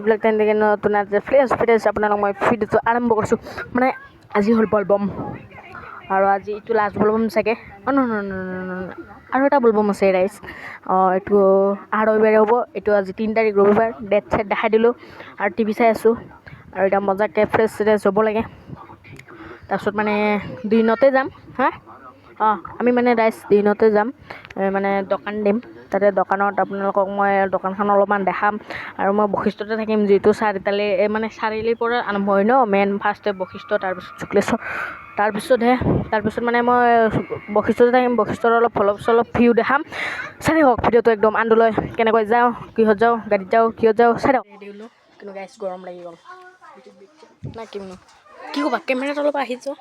বিলাক তেনেকৈ নতুন আছে ফ্ৰেছ আপোনালোক মই ভিডিঅ'টো আৰম্ভ কৰিছোঁ মানে আজি হ'ল বলবম আৰু আজি এইটো লাষ্ট বলবম চাগে আৰু এটা বলবম আছে ৰাইজ এইটো আহাৰ ৰবিবাৰে হ'ব এইটো আজি 3 তাৰিখ ৰবিবাৰ ডেট চেট দেখাই দিলোঁ আৰু টিভি চাই আছোঁ আৰু এতিয়া মজাকৈ ফ্ৰেছ হ'ব লাগে তাৰপিছত মানে দিনতে যাম আমি মানে ৰাইজ দিনতে যাম মানে দোকান দিম তাতে দোকানত আপোনালোকক মই দোকানখন অলপমান দেখাম আৰু মই বশিষ্ঠতে থাকিম যিহেতু চাৰিটালৈ মানে চাৰিআলিৰ পৰা আৰম্ভ হয় ন মেইন ফাৰ্ষ্টে বশিষ্ঠ তাৰপিছত শুক্লেশ্বৰ তাৰপিছত মানে মই বশিষ্ঠতে থাকিম বশিষ্ঠৰ অলপ ভিউ দেখাম চাই হওক ভিডিঅ'টো একদম আন্দোলন কেনেকৈ যাওঁ কিহত যাওঁ গাড়ীত যাওঁ কিহত যাওঁ চাই হওক ৰেডি হ'লোঁ কিন্তু গাইছ গৰম লাগি গ'ল নাই কি ক'বা কেমেৰাত অলপ আহিছোঁ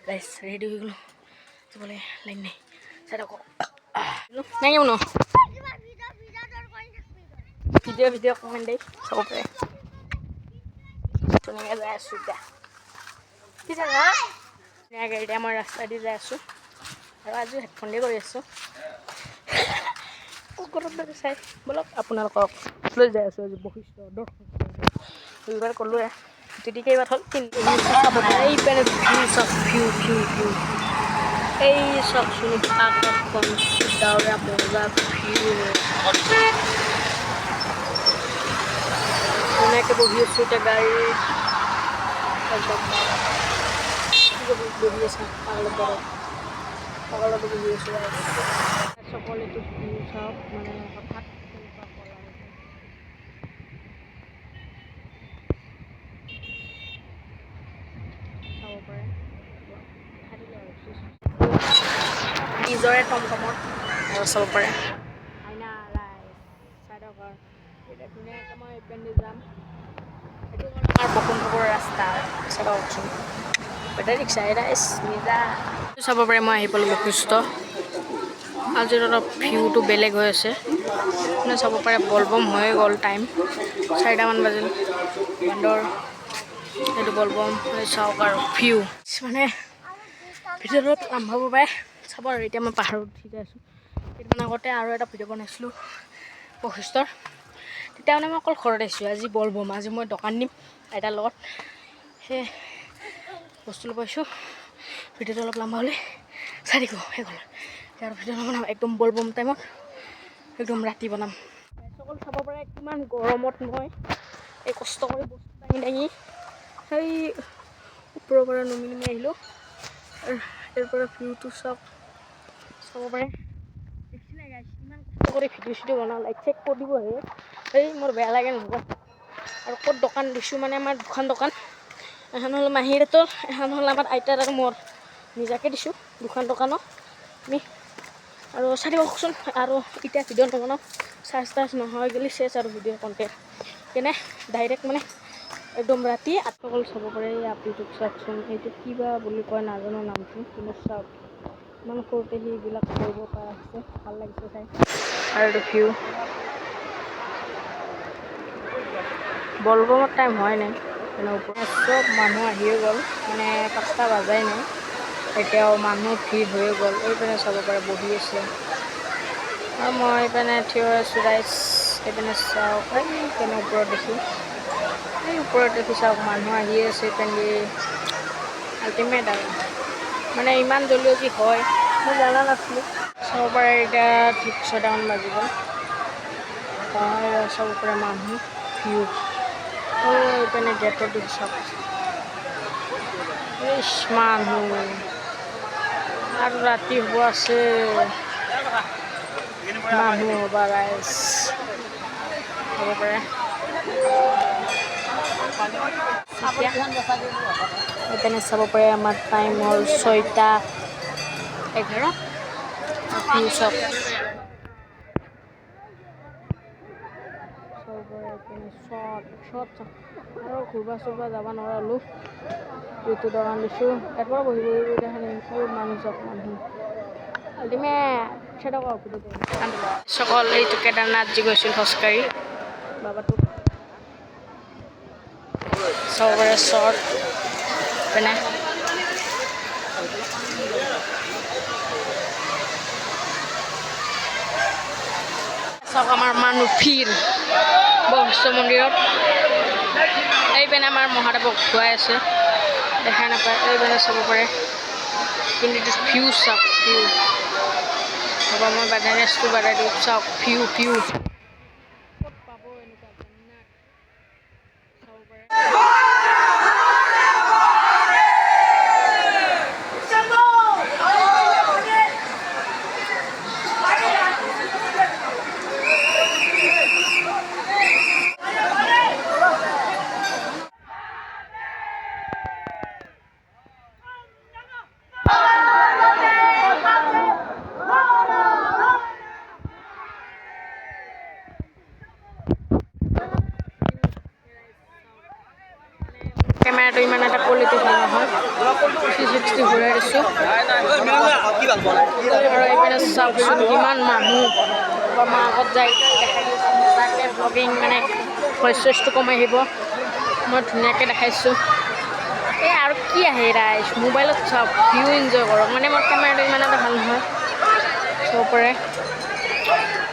গাইছ ৰেডি হৈ গ'লোঁ যাবলৈ লাইন নাই চাই থাকক নাই ন ভিডিঅ' কমেণ্ট দেই চাব পাৰে ধুনীয়াকৈ যাই আছোঁ এতিয়া কি জানা ধুনীয়াকৈ এতিয়া মই ৰাস্তা দি যাই আছোঁ আৰু আজি হেডফোন দি কৰি আছোঁ গৰম লাগে চাই বলক আপোনালোকক লৈ যাই আছোঁ আজি বশিষ্ঠ দৰ্শন ৰবিবাৰ ক'লোৱে যদি কেইবাৰ হ'ল চাব পাৰে এই পেনে ভিউ এই চাওকচোন আকাশখন ডাৱৰীয়া মজা ভিউ ধুনীয়াকৈ বহি আছোঁ এতিয়া গাড়ীত একদম বহি আছে পাগলতো বহি আছোঁ সকলোটো ভিউ চাওক মানে হঠাৎ কেনেকুৱা কলা চাব পাৰে নিজৰে টমটমত আৰু চাব পাৰে আইনা চাইডৰ এতিয়া ধুনীয়াকৈ মই এইপিনে যাম এইটো আমাৰ বসুন্ধৰা ৰাস্তা চাওকচোন বেটাৰী ৰিক্সা নিজা চাব পাৰে মই আহি পালোঁ বশিষ্ঠ আজিৰ অলপ ভিউটো বেলেগ হৈ আছে মানে চাব পাৰে বলবম হৈয়ে গ'ল টাইম 4টামান বাজিল বান্দৰ এইটো বলবম চাওক আৰু ভিউ মানে ভিডিঅ'টো অলপ আৰম্ভ পাই চাব আৰু এতিয়া মই পাহাৰত উঠি যাই আছোঁ কেইদিনমান আগতে আৰু এটা ভিডিঅ' বনাইছিলোঁ বশিষ্ঠৰ তেতিয়া মানে মই অকল ঘৰত আহিছোঁ আজি বলবম আজি মই দোকান দিম আইতাৰ লগত সেই বস্তু ল'ব আহিছোঁ ভিডিঅ'টো অলপ লম্বা হ'লে চাই দিব শেষ হ'ল আৰু ভিডিঅ' নবনাম একদম বলবম টাইমত একদম ৰাতি বনাম সকলো চাব পাৰে কিমান গৰমত মই এই কষ্ট কৰি বস্তু দাঙি সেই ওপৰৰ পৰা নমি আহিলোঁ আৰু ইয়াৰ পৰা ভিউটো চাব পাৰে দেখিছিলে গাইছ ইমান কষ্ট কৰি ভিডিঅ' বনাওঁ লাইক চেক কৰি দিব আহে এই মোৰ বেয়া লাগে নহয় আৰু ক'ত দোকান দিছোঁ মানে আমাৰ দুখন দোকান এখন হ'ল মাহীহঁতৰ এখন হ'ল আমাৰ আইতাৰ আৰু মোৰ নিজাকৈ দিছোঁ দুখন দোকানত আমি আৰু চাই কওকচোন আৰু এতিয়া ভিডিঅ' নবনাওঁ চাৰ্জ নহয় গ'লে চেছ আৰু ভিডিঅ' কণ্টেণ্ট কেনে ডাইৰেক্ট মানে একদম ৰাতি আঠকল চাব পাৰে এই আপটোক চাওকচোন এইটো কিবা বুলি কয় নাজানো নামটো কিন্তু চাওক ইমান সৰুতে সেইবিলাক কৰিব পৰা হৈছে ভাল লাগিছে চাই আৰু এইটো ভিউ বলবমৰ টাইম হয় নাই মানে ওপৰত চব মানুহ আহিয়ে গ'ল মানে 5টা বাজাই নাই এতিয়াও মানুহ ভিৰ হৈয়ে গ'ল এইপিনে চাব পাৰে বহি আছে আৰু মই এইপিনে থিয় আছোঁ ৰাইজ এইপিনে চাওক এইপিনে ওপৰত দেখি এই ওপৰত দেখি চাওক মানুহ আহিয়ে আছে এইপিনে আল্টিমেট আৰু মানে ইমান জলদি যি হয় মই জানা নাছিলোঁ চাব পাৰে এতিয়া ঠিক 6টামান বাজিব চাব পাৰে মানুহ ভিউ এইপিনে গেটৰ দেখি চাওক মানুহ আৰু ৰাতি হ'ব আছে মানুহ হ'ব ৰাইজ হ'ব পাৰে এইপিনে চাব পাৰে আমাৰ টাইম হ'ল 6:11 ভিউ চাওক আৰু ঘূৰবা চুৰবা যাব নোৱাৰিলোঁ যিটো দোকান দিছোঁ এবাৰ বহি মানুহ চাওক মানুহ আল্টিমেট সকল এইটো কেদাৰনাথ যি গৈছিল খোজকাঢ়ি বাবাটো চাব পাৰে শ্বৰ্ট পিনে চাওক আমাৰ মানুহ ভিৰ বশিষ্ঠ মন্দিৰত এইপিনে আমাৰ মহাদেৱক ধুৱাই আছে দেখা নাপায় এইপিনে চাব পাৰে কিন্তু এইটো ভিউ চাওক ভিউ হ'ব মই ব্ৰাইটনেছটো বঢ়াই দিওঁ চাওক ভিউ ক'ত পাব এনেকুৱা জান্নাত চাব পাৰে কেমেৰাটো ইমান এটা কোৱালিটি ভাল নহয় 360 ঘূৰাই দিছোঁ আৰু এইপিনে চাওকচোন কিমান মানুহ বা মই আগত যাই দেখাই দিছোঁ মজাকৈ ব্লগিং মানে ভইচটো কমাই আহিব মই ধুনীয়াকৈ দেখাইছোঁ এই আৰু কি আহে ৰাইজ মোবাইলত চাওক ভিউ এনজয় কৰক মানে মোৰ কেমেৰাটো ইমান এটা ভাল নহয় চাব পাৰে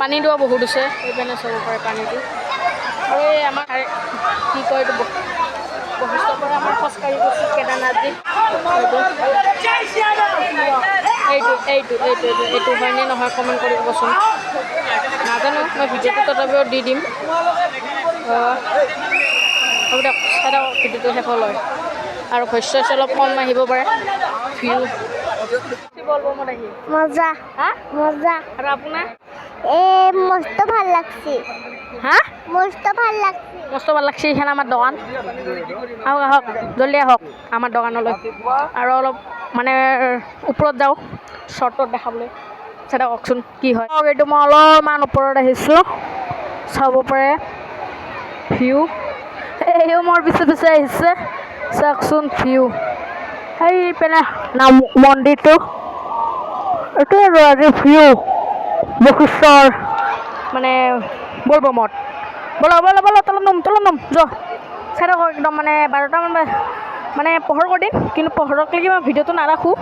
পানীটোও বহুত আছে এইপিনে চাব পাৰে পানীটো আৰু এই আমাৰ কি কয় এইটো বশিষ্ঠৰ পৰা আমাৰ খোজকাঢ়ি গৈছোঁ কেদাৰনাথজি এইটো হয়নে নহয় কমেণ্ট কৰি ক'বচোন নাজানো মই ভিডিঅ'টো তথাপিও দি দিম হ'ব দিয়ক চাই দিয়ক ভিডিঅ'টো শেষলৈ আৰু ভইচ অলপ কম আহিব পাৰে ভিউ মজা হা মজা আৰু আপোনাৰ মস্ত ভাল লাগছে হা মস্ত ভাল লাগছে মস্ত ভাল লাগছে এইখানে আমাৰ দোকান আহক আহক জলদি আহক আমাৰ দোকানলৈ আৰু অলপ মানে ওপৰত যাওঁ শ্বৰ্টত দেখাবলৈ চাই কওকচোন কি হয় এইটো মই অলপমান ওপৰত আহিছোঁ চাব পাৰে ভিউ এইও মোৰ পিছে আহিছে চাওকচোন ভিউ সেই পিনে নাম মন্দিৰটো এইটোৱে আৰু আজি ভিউ বশিষ্ঠৰ মানে বলবমত ব'লা তলত নম যোৱা চাই থাকক একদম মানে 12টামান মানে পোহৰ কৰি দিম কিন্তু পোহৰকলৈকে মই ভিডিঅ'টো নাৰাখোঁ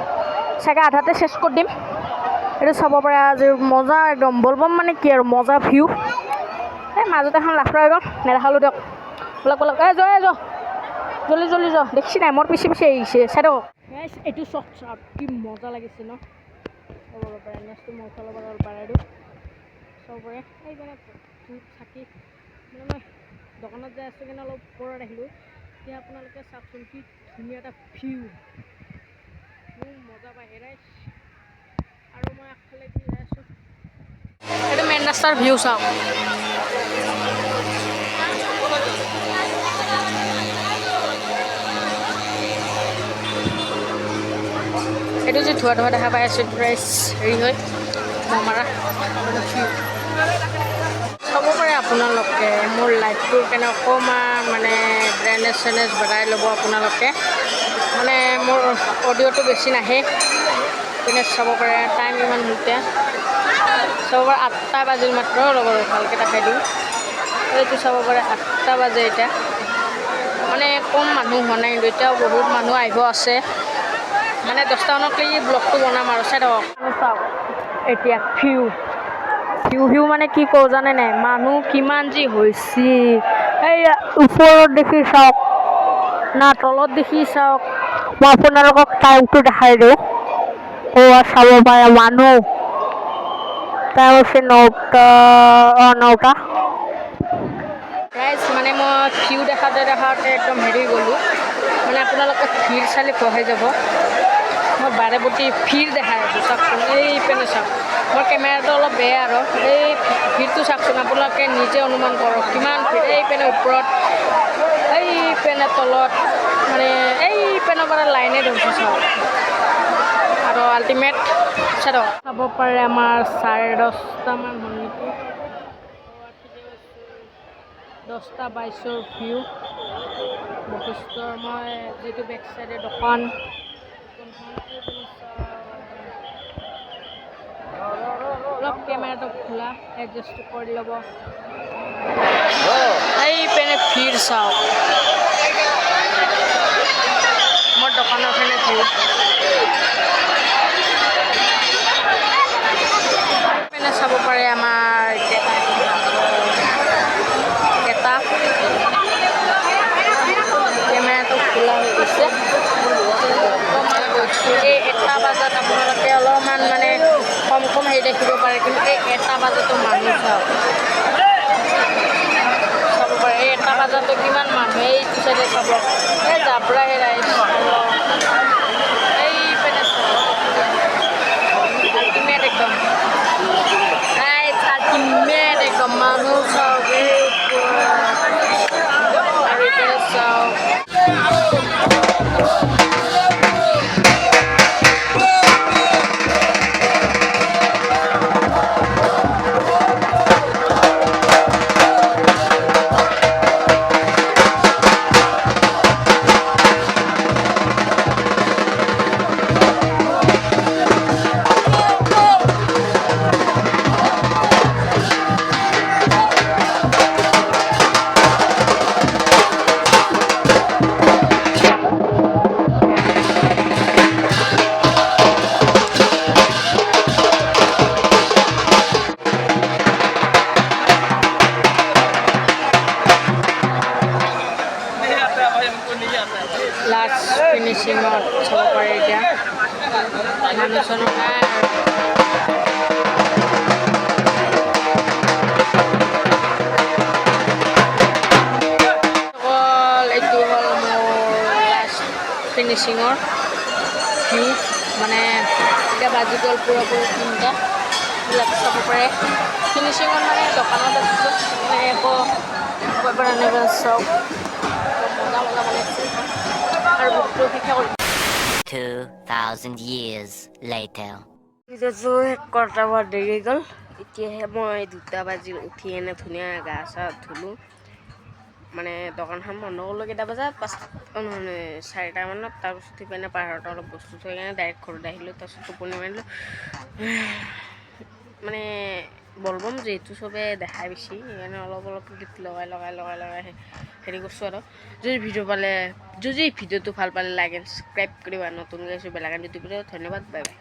চাগে আধাতে চেছ কৰি দিম এইটো চাব পাৰে আজি মজা একদম বলবম মানে কি আৰু মজা ভিউ এই মাজতে এখন লাফৰা হৈ গ'ল নেদেখালোঁ দিয়ক বলক এই যোৱা জল্দি যোৱা দেখিছি নাই মোৰ পিছে আহিছে চাই থাকক এইটো চক কি মজা লাগিছে ন চাব পাৰে নেক্সটটো মই উঠাব পৰা বাঢ়াই দিওঁ চাব পাৰে এইপিনে ধূপ চাকি মানে মই দোকানত যাই আছোঁ কিনে অলপ ওপৰত আহিলোঁ এতিয়া আপোনালোকে চাওকচোন কি ধুনীয়া এটা ভিউ মজা পায় হেৰাই আৰু মই আগফালে দি যাই আছোঁ এইটো মেইন ৰাস্তাৰ ভিউ চাওক এইটো যে ধোৱা দেখা পাই আছোঁ প্ৰাইচ হেৰি হয় মমাৰা চাব পাৰে আপোনালোকে মোৰ লাইফটোৰ কাৰণে অকণমান মানে ব্ৰাইটনেছ বঢ়াই ল'ব আপোনালোকে মানে মোৰ অডিঅ'টো বেছি নাহে পিনে চাব পাৰে টাইম ইমান হৈছে চাব পাৰে 8টা বাজিল মাত্ৰ লগৰ ভালকৈ দেখাই দিওঁ এইটো চাব পাৰে 8টা বাজে এতিয়া মানে কম মানুহ হোৱা নাই কিন্তু এতিয়াও বহুত মানুহ আহিব আছে মানে 10টামানলৈকে ব্লগটো বনাম আৰু চাই থাকক চাওক এতিয়া ভিউ মানে কি কওঁ জানে নাই মানুহ কিমান যি হৈছে এই ওপৰত দেখি চাওক না তলত দেখি চাওক মই আপোনালোকক টাইমটো দেখাই দিওঁ চাব পাৰে মানুহ টাইম হৈছে 9টা ৰাইজ মানে মই ভিউ দেখাওঁতে একদম হেৰি গ'লোঁ মানে আপোনালোকে ভিৰ চালি বহাই যাব মই বাৰে প্ৰতি ভিৰ দেখাই আছোঁ চাওকচোন এই পেনে চাওক মোৰ কেমেৰাটো অলপ বেয়া আৰু এই ভিৰটো চাওকচোন আপোনালোকে নিজে অনুমান কৰক কিমান ভিৰ এই পেনে ওপৰত এই পেনে তলত মানে এই পেনৰ পৰা লাইনে ধৰিছে চাওক আৰু আল্টিমেট চাব পাৰে আমাৰ 10:30মান হ'ল নেকি 10:22 ভিউ বশিষ্ঠৰ মই যিটো বেক চাইডে দোকান অলপ কেমেৰাটো খোলা এডজাষ্ট কৰি ল'ব এই পেনে ভিৰ চাওক মোৰ দোকানৰ ফালে ভিৰ পেনে চাব পাৰে আমাৰ বাজাৰটো কিমান মানুহে এইটো চাইডে চাব এই জাবৰা হেৰাই এই পেনে আল্টিমেট একদম আল্টিমেট একদম মানুহ চাওক এই আৰু এইপিনে চাওক লাষ্ট ফিনিচিঙত চাব পাৰে এতিয়া মানুহ চানুহ নাই অকল এইটো হ'ল মোৰ লাষ্ট ফিনিচিঙৰ ভিউ মানে এতিয়া বাজি গ'ল পুৰাপুৰি 3টা এইবিলাক চাব পাৰে ফিনিচিঙত মানে দোকানত আছিলোঁ মানে একো পৰা আনিব চাওক মজা মজা বনাইছে আৰু বুকটো শিক্ষা কৰি 2,000 years later. ভিডিঅ'টো শেষ কৰোঁতে বৰ দেৰি গ'ল এতিয়াহে মই 2টা বাজিল উঠি এনে ধুনীয়া গা চা ধুলোঁ মানে দোকানখন বন্ধ কৰিলোঁ কেইটা বজাত 4টামানত তাৰপিছত উঠি পিনে পাহাৰত অলপ বস্তু থৈ কিনে ডাইৰেক্ট ঘৰত আহিলোঁ তাৰপিছত টোপনি মাৰিলোঁ মানে বলবম যিহেতু চবে দেখাই বেছি সেইকাৰণে অলপ অলপ ক্লিপ লগাই হেৰি কৰিছোঁ আৰু যদি ভিডিঅ'টো ভাল পালে লাইক এণ্ড ছাবস্ক্ৰাইব কৰিবা নতুনকৈ আছোঁ বেলেগ এন ইউটিউবত ধন্যবাদ বাই বাই